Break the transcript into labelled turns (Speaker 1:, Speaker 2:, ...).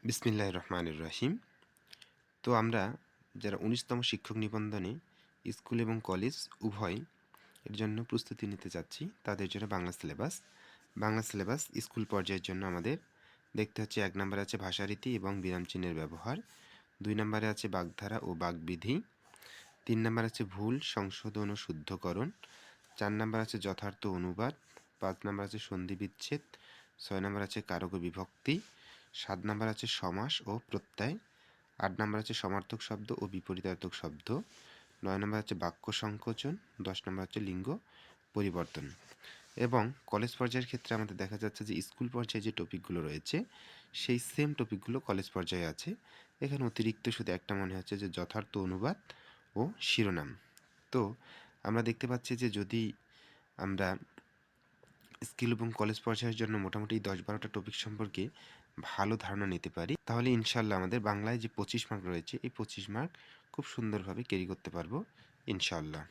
Speaker 1: বিসমিল্লাহির রহমানির রহিম। তো আমরা যারা ১৯তম শিক্ষক নিবন্ধনে স্কুল এবং কলেজ উভয় এর জন্য প্রস্তুতি নিতে চাচ্ছি, তাদের জন্য বাংলা সিলেবাস স্কুল পর্যায়ের জন্য আমাদের দেখতে হচ্ছে ১ নম্বরে আছে ভাষারীতি এবং বিরামচিহ্নের ব্যবহার, ২ নম্বরে আছে বাগধারা ও বাগবিধি, ৩ নম্বর আছে ভুল সংশোধন ও শুদ্ধকরণ, ৪ নম্বর আছে যথার্থ অনুবাদ, ৫ নম্বর আছে সন্ধি বিচ্ছেদ, ৬ নম্বর আছে কারক ও বিভক্তি, ৭ নম্বর আছে সমাস ও প্রত্যয়, ৮ নম্বর আছে সমার্থক শব্দ ও বিপরীতার্থক শব্দ, ৯ নম্বর আছে বাক্য সংকোচন, ১০ নম্বর হচ্ছে লিঙ্গ পরিবর্তন। এবং কলেজ পর্যায়ের ক্ষেত্রে আমাদের দেখা যাচ্ছে যে স্কুল পর্যায়ে যে টপিকগুলো রয়েছে সেই সেম টপিকগুলো কলেজ পর্যায়ে আছে। এখানে অতিরিক্ত শুধু একটা মনে হচ্ছে যে যথার্থ অনুবাদ ও শিরোনাম। তো আমরা দেখতে পাচ্ছি যে যদি আমরা স্কুল এবং কলেজ পর্যায়ের জন্য মোটামুটি ১০-১২টা টপিক সম্পর্কে ভালো ধারণা নিতে পারি, তাহলে ইনশাআল্লাহ আমাদের বাংলায় যে ২৫ মার্ক রয়েছে এই ২৫ মার্ক খুব সুন্দরভাবে ক্যারি করতে পারবো ইনশাআল্লাহ।